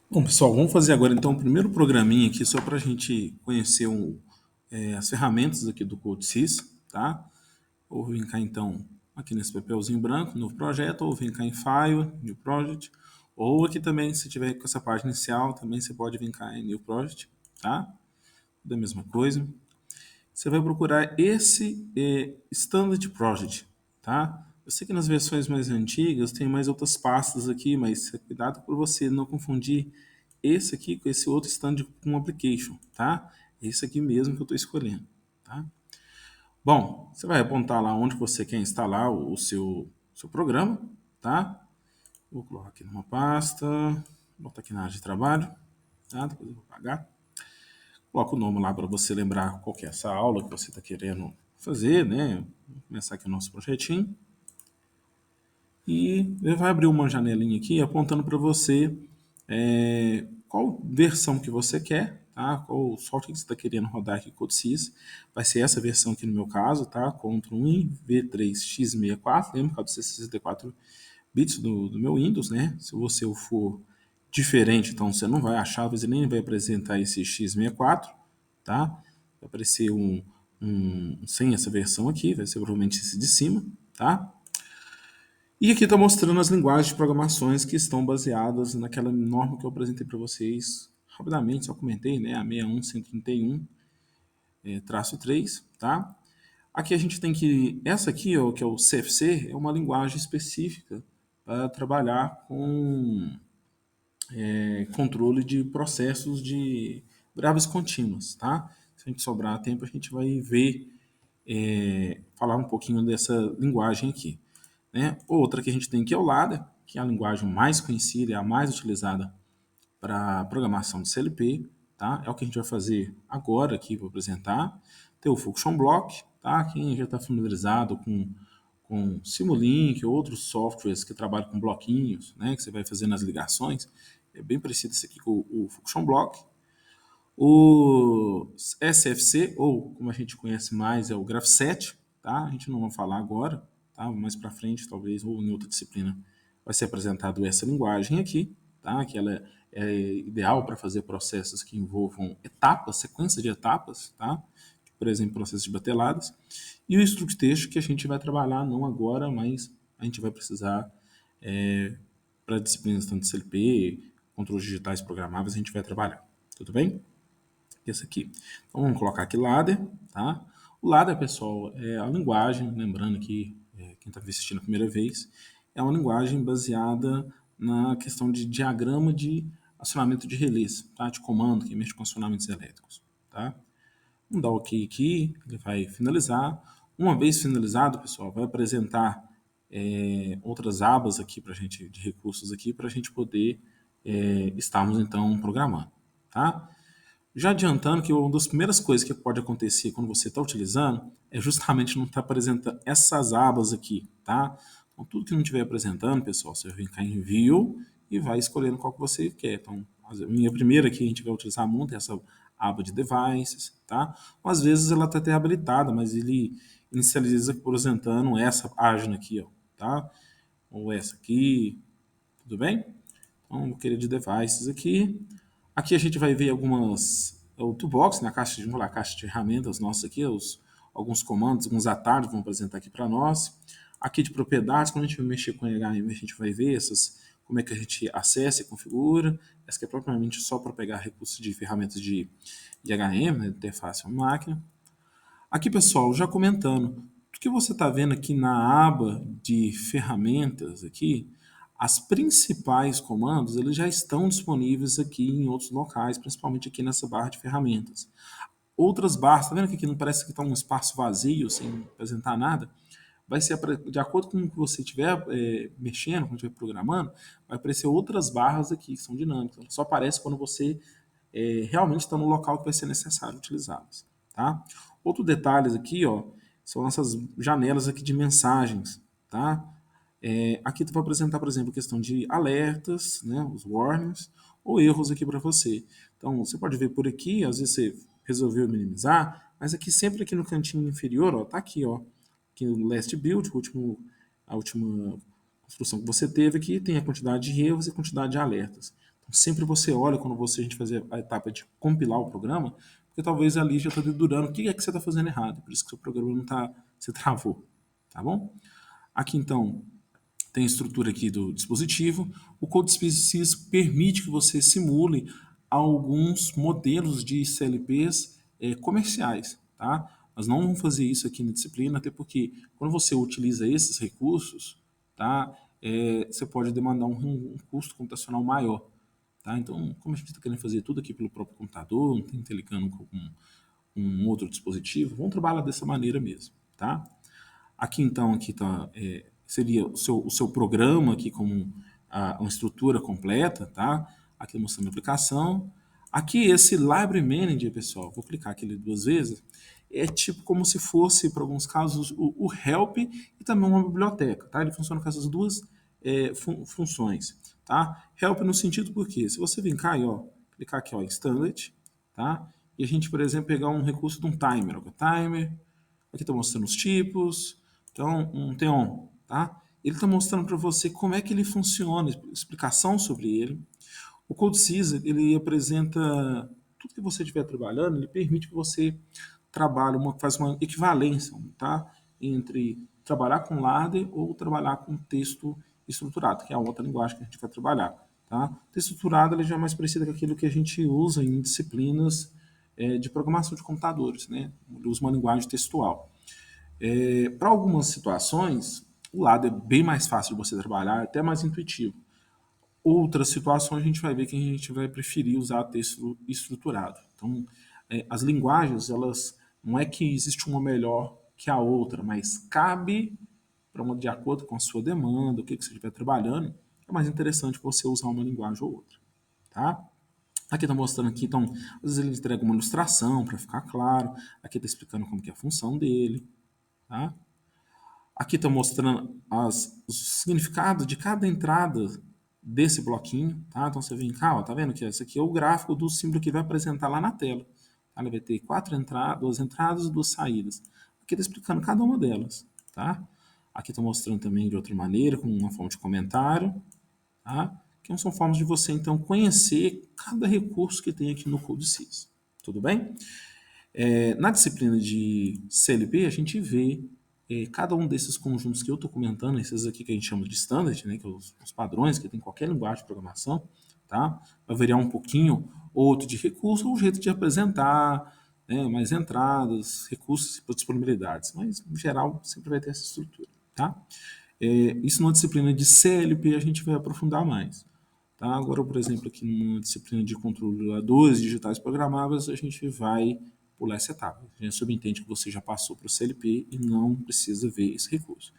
Bom, pessoal, vamos fazer agora então o primeiro programinha aqui só para a gente conhecer as ferramentas aqui do CodeSys, tá? Ou vem cá então aqui nesse papelzinho branco, novo projeto, ou vem cá em File, New Project, ou aqui também, se tiver com essa página inicial, também você pode vir cá em New Project, tá? Da mesma coisa. Você vai procurar esse Standard Project, tá? Eu sei que nas versões mais antigas tem mais outras pastas aqui, mas cuidado por você não confundir esse aqui com esse outro Standard com Application, tá? Esse aqui mesmo que eu estou escolhendo, tá? Bom, você vai apontar lá onde você quer instalar o seu programa, tá? Vou colocar aqui numa pasta, botar aqui na área de trabalho, tá? Depois eu vou apagar. Coloca o nome lá para você lembrar qual que é essa aula que você está querendo fazer, né? Vou começar aqui o nosso projetinho. E ele vai abrir uma janelinha aqui apontando para você qual versão que você quer, tá? Qual software que você está querendo rodar aqui com o CodeSys. Vai ser essa versão aqui no meu caso, tá? Ctrl+I V3x64, lembra por causa dos 64 bits do meu Windows, né? Se você for diferente, então você não vai achar, você nem vai apresentar esse x64, tá? Vai aparecer sem essa versão aqui, vai ser provavelmente esse de cima, tá? E aqui está mostrando as linguagens de programações que estão baseadas naquela norma que eu apresentei para vocês rapidamente, só comentei, né? A 61131, traço 3, tá? Aqui a gente tem que, essa aqui, ó, que é o CFC, é uma linguagem específica para trabalhar com controle de processos de variáveis contínuas, tá? Se a gente sobrar tempo, a gente vai ver, falar um pouquinho dessa linguagem aqui. Né? Outra que a gente tem que é o Lada, que é a linguagem mais conhecida, é a mais utilizada para programação de CLP, tá? É o que a gente vai fazer agora aqui, vou apresentar. Tem o Function Block, tá? Quem já está familiarizado com Simulink, outros softwares que trabalham com bloquinhos, né? Que você vai fazer nas ligações, é bem parecido isso aqui com o Function Block. O SFC, ou como a gente conhece mais, é o Graph7, tá? A gente não vai falar agora, tá? Mais para frente, talvez, ou em outra disciplina, vai ser apresentado essa linguagem aqui, tá? Que ela é ideal para fazer processos que envolvam etapas, sequência de etapas, tá? Por exemplo, processos de bateladas. E o struct texto que a gente vai trabalhar não agora, mas a gente vai precisar para disciplinas tanto de CLP, controles digitais programáveis, a gente vai trabalhar. Tudo bem? Esse aqui. Então vamos colocar aqui ladder, tá? O ladder, pessoal, é a linguagem, lembrando que quem está assistindo a primeira vez, é uma linguagem baseada na questão de diagrama de acionamento de relés, tá? De comando que mexe com acionamentos elétricos, tá? Vamos dar OK aqui, ele vai finalizar. Uma vez finalizado, pessoal, vai apresentar outras abas aqui para gente de recursos aqui para a gente poder estarmos então programando, tá? Já adiantando que uma das primeiras coisas que pode acontecer quando você está utilizando é justamente não estar apresentando essas abas aqui, tá? Então, tudo que não estiver apresentando, pessoal, você vai cá em View e vai escolhendo qual que você quer. Então, a minha primeira aqui a gente vai utilizar muito essa aba de Devices, tá? Ou, às vezes ela está até habilitada, mas ele inicializa apresentando essa página aqui, ó, tá? Ou essa aqui, tudo bem? Então, vou querer de Devices aqui. Aqui a gente vai ver o toolbox, né, a caixa de ferramentas nossa aqui, alguns comandos, alguns atalhos vão apresentar aqui para nós. Aqui de propriedades, quando a gente vai mexer com HM, a gente vai ver como é que a gente acessa e configura. Essa aqui é propriamente só para pegar recursos de ferramentas de HM, né, interface à máquina. Aqui, pessoal, já comentando, o que você está vendo aqui na aba de ferramentas aqui, as principais comandos eles já estão disponíveis aqui em outros locais, principalmente aqui nessa barra de ferramentas. Outras barras, tá vendo que aqui não parece que está um espaço vazio, sem apresentar nada? Vai ser de acordo com o que você estiver mexendo, quando estiver programando, vai aparecer outras barras aqui que são dinâmicas. Ela só aparece quando você realmente está no local que vai ser necessário utilizá-las. Tá? Outro detalhes aqui, ó, são essas janelas aqui de mensagens. Tá? Aqui tu vai apresentar, por exemplo, a questão de alertas, né, os warnings, ou erros aqui para você. Então, você pode ver por aqui, às vezes você resolveu minimizar, mas aqui sempre aqui no cantinho inferior, ó, tá aqui, ó, aqui no last build, a última construção que você teve aqui, tem a quantidade de erros e a quantidade de alertas. Sempre você olha quando a gente fazer a etapa de compilar o programa, porque talvez ali já está dedurando o que é que você está fazendo errado, por isso que o seu programa não está, você travou, tá bom? Aqui então tem a estrutura aqui do dispositivo. O Code Species permite que você simule alguns modelos de CLPs comerciais, tá? Nós não vamos fazer isso aqui na disciplina, até porque quando você utiliza esses recursos, tá? Você pode demandar um custo computacional maior. Tá? Então, como a gente está querendo fazer tudo aqui pelo próprio computador, não tem interligando com um outro dispositivo, vamos trabalhar dessa maneira mesmo. Tá? Aqui então, aqui tá, seria o seu programa aqui como uma estrutura completa, tá? Aqui mostrando a aplicação. Aqui esse Library Manager, pessoal, vou clicar aqui duas vezes, é tipo como se fosse, para alguns casos, o help e também uma biblioteca, tá? Ele funciona com essas duas funções, tá? Help no sentido porque, se você vir cá e, ó, clicar aqui, ó, em Standard, tá? E a gente, por exemplo, pegar um recurso de um timer, ó, timer, aqui está mostrando os tipos, então um Theon, tá? Ele está mostrando para você como é que ele funciona, explicação sobre ele. O Code Caesar, ele apresenta tudo que você estiver trabalhando, ele permite que você trabalhe, faz uma equivalência, tá? Entre trabalhar com ladder ou trabalhar com texto estruturado, que é a outra linguagem que a gente vai trabalhar, tá? Texto estruturado ele já é mais parecido com aquilo que a gente usa em disciplinas de programação de computadores, né? Ele usa uma linguagem textual. Para algumas situações, o lado é bem mais fácil de você trabalhar, até mais intuitivo. Outras situações a gente vai ver que a gente vai preferir usar texto estruturado. Então, as linguagens, elas não é que existe uma melhor que a outra, mas cabe para uma de acordo com a sua demanda, o que você estiver trabalhando, é mais interessante você usar uma linguagem ou outra, tá? Aqui está mostrando aqui, então, às vezes ele entrega uma ilustração para ficar claro. Aqui está explicando como que é a função dele, tá? Aqui está mostrando o significado de cada entrada desse bloquinho, tá? Então você vem cá, ó, tá vendo que esse aqui é o gráfico do símbolo que vai apresentar lá na tela. Tá? Ele vai ter duas entradas e duas saídas. Aqui está explicando cada uma delas, tá? Aqui está mostrando também de outra maneira, com uma forma de comentário, tá? Que são formas de você, então, conhecer cada recurso que tem aqui no CodeSys. Tudo bem? Na disciplina de CLP, a gente vê cada um desses conjuntos que eu estou comentando, esses aqui que a gente chama de standard, né, que é os padrões que tem em qualquer linguagem de programação, tá? Vai variar um pouquinho outro de recurso ou o jeito de apresentar, né, mais entradas, recursos e disponibilidades, mas, em geral, sempre vai ter essa estrutura, tá? Isso numa disciplina de CLP a gente vai aprofundar mais. Tá? Agora, por exemplo, aqui numa disciplina de controladores digitais programáveis, a gente vai pular essa etapa. A gente subentende que você já passou para o CLP e não precisa ver esse recurso.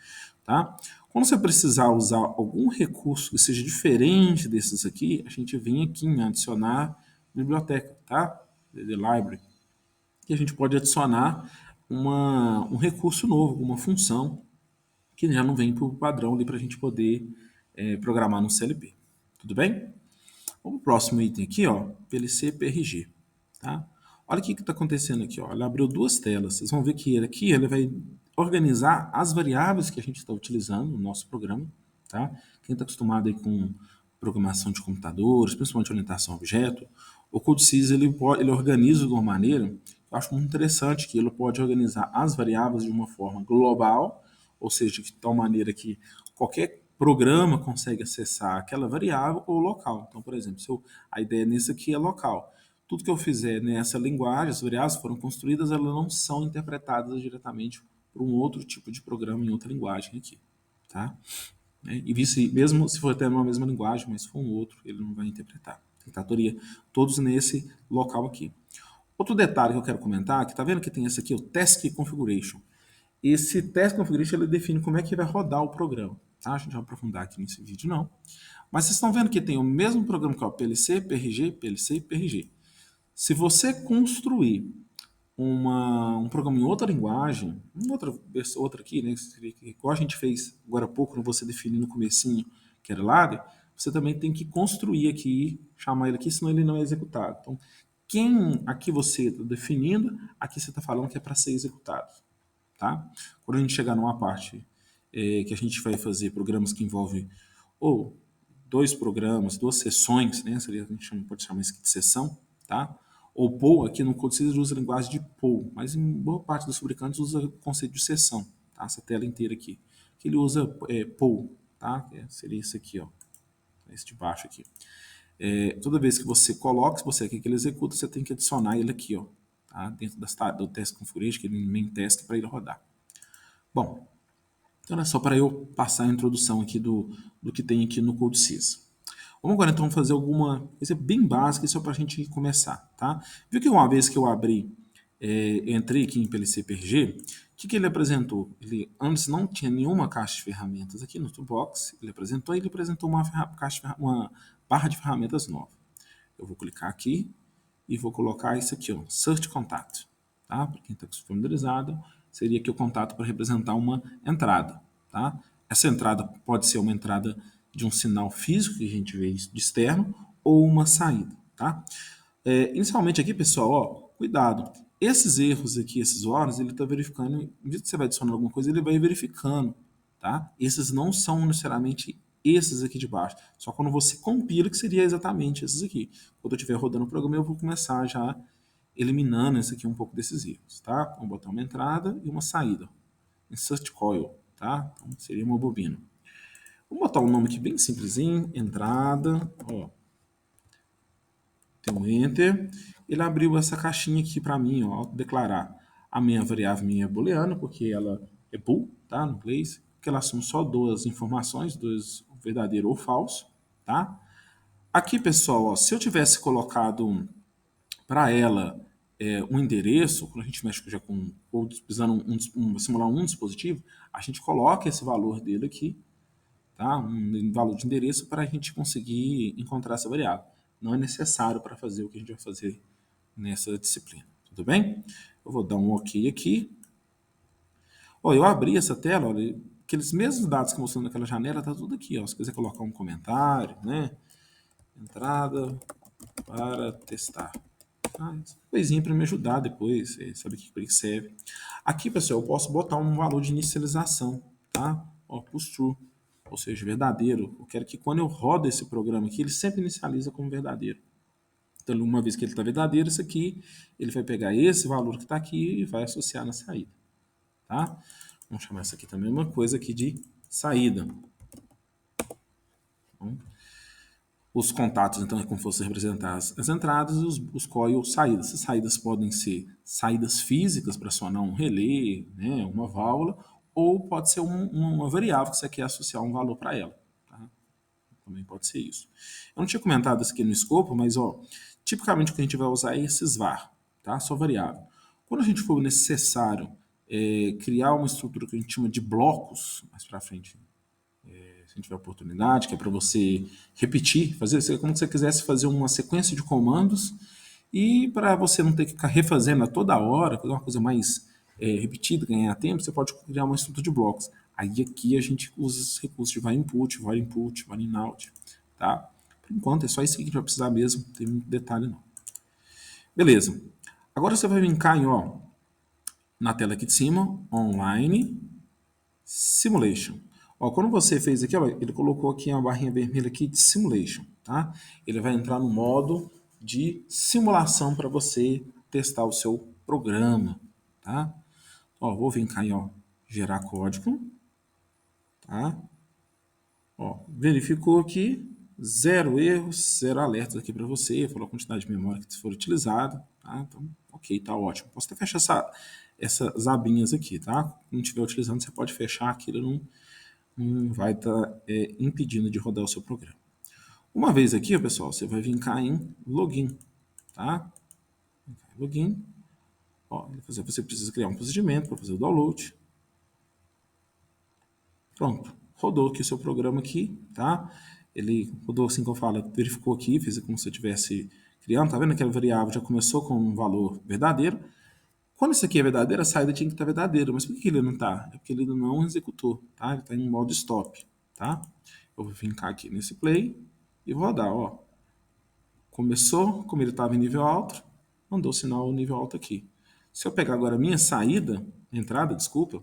Tá? Quando você precisar usar algum recurso que seja diferente desses aqui, a gente vem aqui em adicionar biblioteca, tá? The library. E a gente pode adicionar um recurso novo, uma função que já não vem para o padrão ali para a gente poder programar no CLP. Tudo bem? O próximo item aqui, ó, PLC PRG, tá? Olha o que está acontecendo aqui, ó. Ele abriu duas telas. Vocês vão ver que aqui ele vai organizar as variáveis que a gente está utilizando no nosso programa, tá? Quem está acostumado aí com programação de computadores, principalmente orientação a objeto, o CodeSys ele organiza de uma maneira que eu acho muito interessante, que ele pode organizar as variáveis de uma forma global, ou seja, de tal maneira que qualquer programa consegue acessar aquela variável ou local. Então, por exemplo, a ideia nisso aqui é local. Tudo que eu fizer nessa linguagem, as variáveis foram construídas, elas não são interpretadas diretamente por um outro tipo de programa em outra linguagem aqui, tá? E mesmo se for até uma mesma linguagem, mas for um outro, ele não vai interpretar. Tentadoria, todos nesse local aqui. Outro detalhe que eu quero comentar, que tá vendo que tem esse aqui, o Task Configuration. Esse Task Configuration ele define como é que vai rodar o programa. Tá? A gente vai aprofundar aqui nesse vídeo, não. Mas vocês estão vendo que tem o mesmo programa que é o PLC, PRG, PLC e PRG. Se você construir um programa em outra linguagem, outra aqui, né, igual a gente fez agora há pouco, quando você definiu no comecinho que era ladder, você também tem que construir aqui, chamar ele aqui, senão ele não é executado. Então, quem aqui você está definindo, aqui você está falando que é para ser executado. Tá? Quando a gente chegar numa parte que a gente vai fazer programas que envolvem ou dois programas, duas sessões, né? Seria, a gente pode chamar isso aqui de sessão, tá? Ou POU, aqui no CodeCIS usa a linguagem de POU, mas em boa parte dos fabricantes usa o conceito de sessão, tá? Essa tela inteira aqui. Que ele usa POU, tá? Seria isso aqui, ó. Esse de baixo aqui. Toda vez que você coloca, se você quer que ele executa, você tem que adicionar ele aqui, ó, tá? Dentro do test configuration, aquele main task para ele rodar. Bom, então é só para eu passar a introdução aqui do que tem aqui no CodeSys. Vamos agora então fazer alguma coisa bem básica só para a gente começar, tá? Viu que uma vez que eu abri, entrei aqui em PLC PRG, o que ele apresentou? Ele antes não tinha nenhuma caixa de ferramentas aqui no toolbox, ele apresentou uma barra de ferramentas nova. Eu vou clicar aqui e vou colocar isso aqui, ó, Search Contato, tá? Para quem está familiarizado, seria aqui o contato para representar uma entrada, tá? Essa entrada pode ser uma entrada de um sinal físico que a gente vê de externo ou uma saída, tá? Inicialmente aqui, pessoal, ó, cuidado. Esses erros aqui, esses horas, ele está verificando, no dia que você vai adicionar alguma coisa, ele vai verificando, tá? Esses não são necessariamente esses aqui de baixo. Só quando você compila que seria exatamente esses aqui. Quando eu estiver rodando o programa, eu vou começar já eliminando esse aqui um pouco desses erros, tá? Vamos botar uma entrada e uma saída. Insert coil, tá? Então, seria uma bobina. Vamos botar um nome aqui bem simplesinho, entrada, ó. Tem um enter. Ele abriu essa caixinha aqui para mim, ó, declarar. A minha variável minha é booleana, porque ela é bool, tá? No inglês, que ela assume só duas informações, dois verdadeiro ou falso, tá? Aqui, pessoal, ó, se eu tivesse colocado para ela um endereço, quando a gente mexe já com ou precisando simular um dispositivo, a gente coloca esse valor dele aqui, tá? Um valor de endereço para a gente conseguir encontrar essa variável. Não é necessário para fazer o que a gente vai fazer nessa disciplina. Tudo bem? Eu vou dar um OK aqui. Ó, eu abri essa tela, olha, aqueles mesmos dados que mostrando naquela janela, tá tudo aqui. Ó. Se quiser colocar um comentário, né? Entrada para testar. Coisinha para me ajudar depois, saber o que serve. Aqui, pessoal, eu posso botar um valor de inicialização, tá? Ó, push true, ou seja, verdadeiro. Eu quero que quando eu rodo esse programa aqui, ele sempre inicializa como verdadeiro. Então, uma vez que ele está verdadeiro, isso aqui, ele vai pegar esse valor que está aqui e vai associar na saída, tá? Vamos chamar isso aqui também uma coisa aqui de saída. Então, os contatos, então, é como fosse representar as entradas e os coil saídas. Essas saídas podem ser saídas físicas para acionar um relé, né, uma válvula, ou pode ser uma variável que você quer associar um valor para ela. Tá? Também pode ser isso. Eu não tinha comentado isso aqui no escopo, mas ó, tipicamente o que a gente vai usar é esses var, tá? Só variável. Quando a gente for necessário criar uma estrutura que a gente chama de blocos, mais para frente, se a gente tiver oportunidade, que é para você repetir, fazer como se você quisesse fazer uma sequência de comandos e para você não ter que ficar refazendo a toda hora, fazer uma coisa mais repetida, ganhar tempo, você pode criar uma estrutura de blocos. Aí aqui a gente usa os recursos de var input, var input, var inout, tá? Por enquanto é só isso que a gente vai precisar mesmo, não tem muito detalhe não. Beleza. Agora você vai vir cá em, ó, na tela aqui de cima, online, simulation. Ó, quando você fez aqui, ó, ele colocou aqui uma barrinha vermelha aqui de simulation, tá? Ele vai entrar no modo de simulação para você testar o seu programa, tá? Ó, vou vir cá em, ó, gerar código, tá? Ó, verificou aqui, 0 erros, 0 alertas aqui para você, falou a quantidade de memória que for utilizada, tá? Então, ok, tá ótimo. Posso até fechar essas abinhas aqui, tá? Quando não estiver utilizando, você pode fechar aquilo, não vai estar impedindo de rodar o seu programa. Uma vez aqui, pessoal, você vai vir cá em login, tá? Login. Ó, você precisa criar um procedimento para fazer o download. Pronto, rodou aqui o seu programa aqui, tá? Ele rodou assim que eu falo, verificou aqui, fez como se eu estivesse criando, tá vendo? Aquela variável já começou com um valor verdadeiro. Quando isso aqui é verdadeiro, a saída tinha que estar verdadeira, mas por que ele não está? É porque ele não executou, tá? Ele está em modo stop, tá? Eu vou vir cá aqui nesse play e vou rodar, ó. Começou, como ele estava em nível alto, mandou o sinal nível alto aqui. Se eu pegar agora a minha saída, desculpa,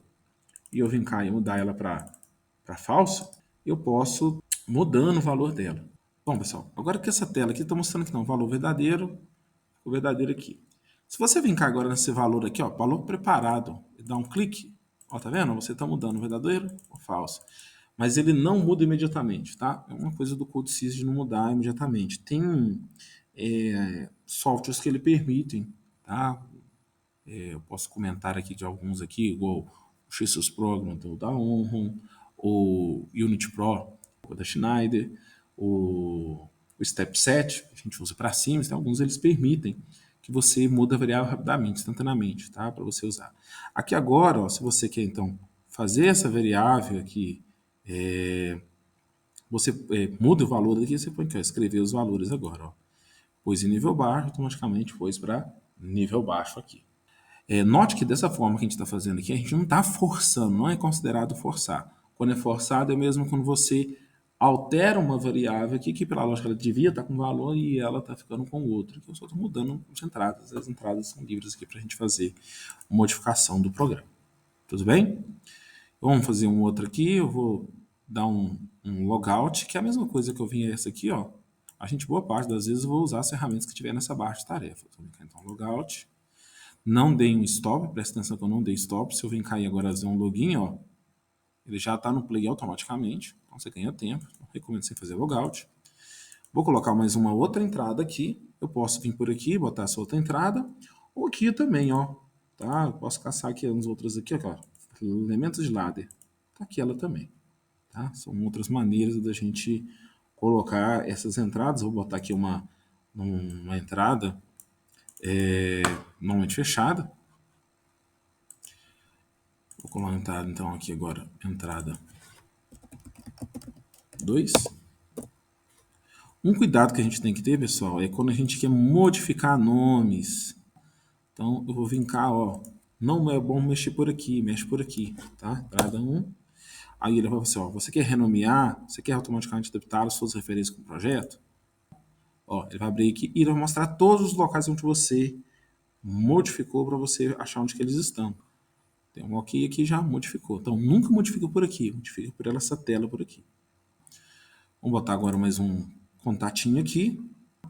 e eu vim cá e mudar ela para falso, eu posso mudando o valor dela. Bom, pessoal, agora que essa tela aqui está mostrando que não, o valor verdadeiro, o verdadeiro aqui. Se você vir cá agora nesse valor aqui, ó, valor preparado, e dar um clique, ó, tá vendo? Você está mudando o verdadeiro ou falso. Mas ele não muda imediatamente, tá? É uma coisa do CodeSys de não mudar imediatamente. Tem softwares que ele permitem, tá? Eu posso comentar aqui de alguns aqui, igual o XSys Program da Onron, o Unity Pro da Schneider, o Step 7, que a gente usa para cima, tem alguns eles permitem que você muda a variável rapidamente, instantaneamente, tá? Para você usar. Aqui agora, ó, se você quer então fazer essa variável aqui, você muda o valor aqui, você põe aqui, ó, escrever os valores agora, ó. Pôs em nível baixo, automaticamente pôs para nível baixo aqui. Note que dessa forma que a gente está fazendo aqui, a gente não está forçando, não é considerado forçar. Quando é forçado é mesmo quando você altera uma variável aqui que pela lógica ela devia estar com um valor e ela está ficando com outro. Aqui eu só estou mudando as entradas são livres aqui para a gente fazer modificação do programa. Tudo bem? Vamos fazer um outro aqui, eu vou dar um logout, que é a mesma coisa que eu vim essa aqui, ó. A gente, boa parte das vezes, eu vou usar as ferramentas que tiver nessa barra de tarefa. Então, logout. Não dei um stop, presta atenção que eu não dei stop. Se eu vim cair agora fazer um login, ó, ele já está no play automaticamente. Então você ganha tempo. Então, recomendo você fazer logout. Vou colocar mais uma outra entrada aqui. Eu posso vir por aqui, botar essa outra entrada. Ou aqui também, ó. Tá? Eu posso caçar aqui uns outros aqui, ó. Elementos de ladder. Tá aqui ela também. Tá? São outras maneiras da gente colocar essas entradas. Vou botar aqui uma entrada normalmente fechada. Vou colocar então aqui agora entrada 2. Um cuidado que a gente tem que ter, pessoal, é quando a gente quer modificar nomes. Então eu vou vir cá, ó. Não é bom mexer por aqui, mexe por aqui, tá? Entrada 1. Aí ele vai falar assim, ó, você quer renomear? Você quer automaticamente adaptar as suas referências com o projeto? Ó, ele vai abrir aqui e vai mostrar todos os locais onde você modificou para você achar onde que eles estão. Tem um ok aqui já modificou. Então nunca modifica por aqui, modifica por essa tela por aqui. Vamos botar agora mais um contatinho aqui.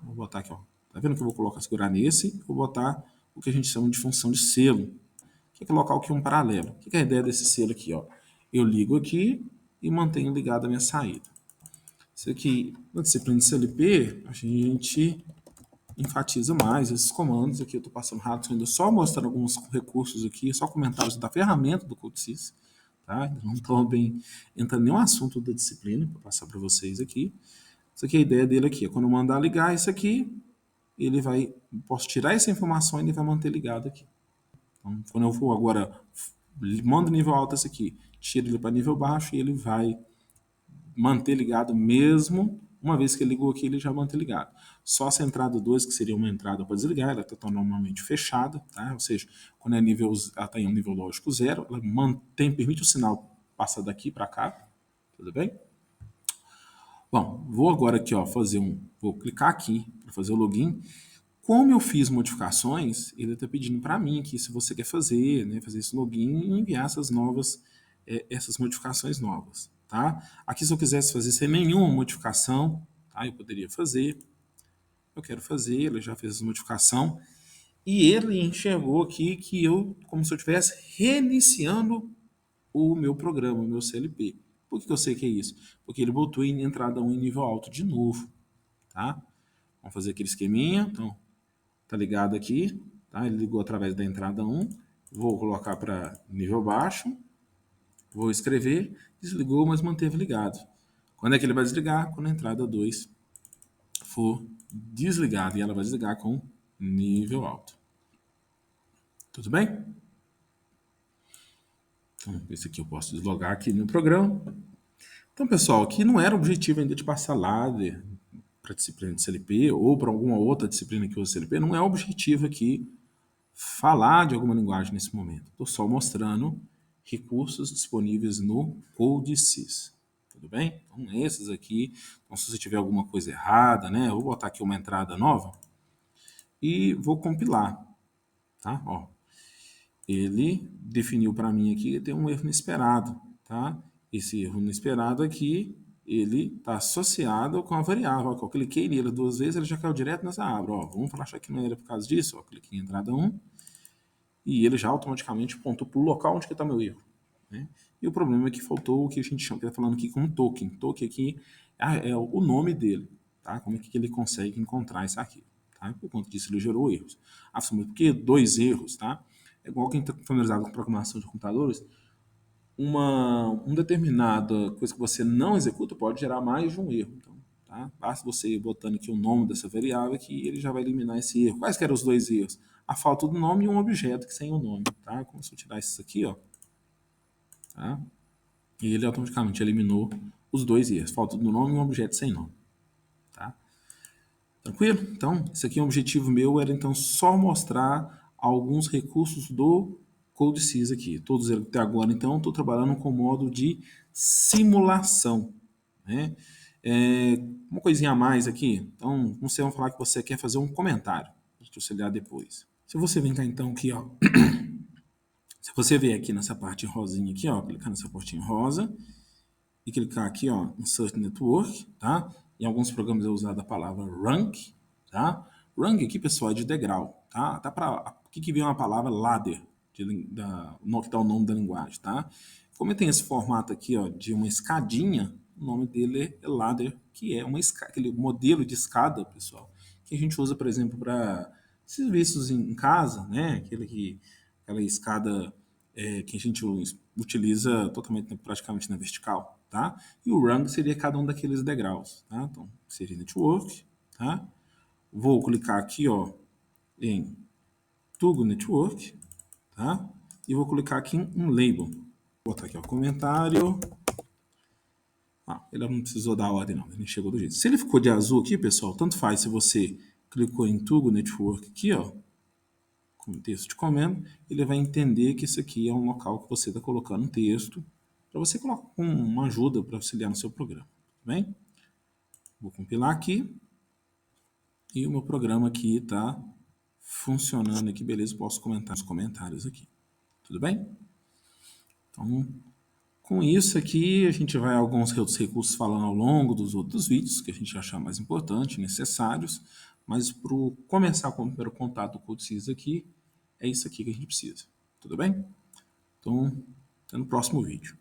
Vou botar aqui, ó. Tá vendo que eu vou colocar, segurar nesse? Vou botar o que a gente chama de função de selo. O que é colocar aqui um paralelo? O que é a ideia desse selo aqui, ó? Eu ligo aqui e mantenho ligado a minha saída. Isso aqui, na disciplina de CLP, a gente enfatiza mais esses comandos aqui. Eu estou passando rápido, ainda só mostrando alguns recursos aqui, só comentários da ferramenta do CodeSys. Tá? Não estou bem entrando em nenhum assunto da disciplina para passar para vocês aqui. Isso aqui é a ideia dele aqui. Quando eu mandar ligar isso aqui, ele vai, posso tirar essa informação e ele vai manter ligado aqui. Então, quando eu for agora, mando nível alto esse aqui, tiro ele para nível baixo e ele vai manter ligado mesmo. Uma vez que ele ligou aqui, ele já mantém ligado. Só essa entrada 2, que seria uma entrada para desligar, ela está normalmente fechada, tá? Ou seja, quando ela está em um nível lógico 0, ela permite o sinal passar daqui para cá, tudo bem? Bom, vou agora aqui, ó, vou clicar aqui para fazer o login. Como eu fiz modificações, ele está pedindo para mim aqui se você quer fazer, né, fazer esse login e enviar essas modificações novas, tá? Aqui se eu quisesse fazer sem nenhuma modificação, tá, eu poderia fazer. Eu quero fazer, ele já fez essa modificação e ele enxergou aqui que eu, como se eu estivesse reiniciando o meu programa, o meu CLP. Por que eu sei que é isso? Porque ele botou em entrada 1 em nível alto de novo, tá? Vamos fazer aquele esqueminha, então tá ligado aqui, tá? Ele ligou através da entrada 1, vou colocar para nível baixo, vou escrever, desligou, mas manteve ligado. Quando é que ele vai desligar? Quando a entrada 2 for desligada, e ela vai desligar com nível alto. Tudo bem? Então, esse aqui eu posso deslogar aqui no programa. Então, pessoal, aqui não era o objetivo ainda de passar ladder para disciplina de CLP ou para alguma outra disciplina que usa CLP, não é o objetivo aqui falar de alguma linguagem nesse momento. Estou só mostrando recursos disponíveis no CodeSys. Tudo bem? Então, esses aqui. Então, se você tiver alguma coisa errada, né? Eu vou botar aqui uma entrada nova e vou compilar. Tá? Ó, ele definiu para mim aqui que tem um erro inesperado. Tá? Esse erro inesperado aqui ele está associado com a variável. Ó, eu cliquei nele 2 vezes, ele já caiu direto nessa aba. Ó, vamos achar que não era por causa disso. Ó, cliquei em entrada 1 e ele já automaticamente apontou para o local onde está meu erro. Né? E o problema é que faltou o que a gente chama, que está falando aqui como token. Token aqui é o nome dele. Tá? Como é que ele consegue encontrar isso aqui? Tá? Por conta disso ele gerou erros. Ah, mas por que 2 erros? Tá? É igual quem está familiarizado com programação de computadores, uma determinada coisa que você não executa pode gerar mais de um erro. Então, tá? Basta você ir botando aqui o nome dessa variável que ele já vai eliminar esse erro. Quais que eram os 2 erros? A falta do nome e um objeto que sem o nome. Tá? Como se eu tirar isso aqui, ó, tá? E ele automaticamente eliminou os 2 erros. Falta do nome e um objeto sem nome. Tá? Tranquilo? Então, esse aqui é o objetivo meu, era então só mostrar alguns recursos do CodeSys aqui. Todos eles até agora, então, estou trabalhando com o modo de simulação. Né? Uma coisinha a mais aqui. Então, você vai falar que você quer fazer um comentário, para te auxiliar depois. Se você vem cá, então, aqui, ó. Se você vier aqui nessa parte rosinha aqui, ó, clicar nessa portinha rosa, e clicar aqui, ó, no Search Network, tá? Em alguns programas é usada a palavra rank, tá? Rank aqui, pessoal, é de degrau, tá? Tá para aqui que vem uma palavra ladder, que dá o nome da linguagem, tá? Como ele tem esse formato aqui, ó, de uma escadinha, o nome dele é ladder, que é aquele modelo de escada, pessoal, que a gente usa, por exemplo, para serviços em casa, né? Aquela escada que a gente utiliza totalmente, praticamente na vertical, tá? E o rung seria cada um daqueles degraus, tá? Então, seria network, tá? Vou clicar aqui, ó, em Tugo Network, tá? E vou clicar aqui em Label. Vou botar aqui, ó, comentário. Ele não precisou dar a ordem, não. Ele chegou do jeito. Se ele ficou de azul aqui, pessoal, tanto faz se você clicou em Tugo Network aqui, ó, com texto de comando, ele vai entender que isso aqui é um local que você está colocando um texto para você colocar uma ajuda para auxiliar no seu programa. Tudo bem? Vou compilar aqui e o meu programa aqui está funcionando aqui, beleza? Posso comentar nos comentários aqui. Tudo bem? Então, com isso aqui, a gente vai a alguns outros recursos falando ao longo dos outros vídeos que a gente achar mais importante, necessários, mas para começar com o primeiro contato com o CodeSys aqui, é isso aqui que a gente precisa. Tudo bem? Então, até no próximo vídeo.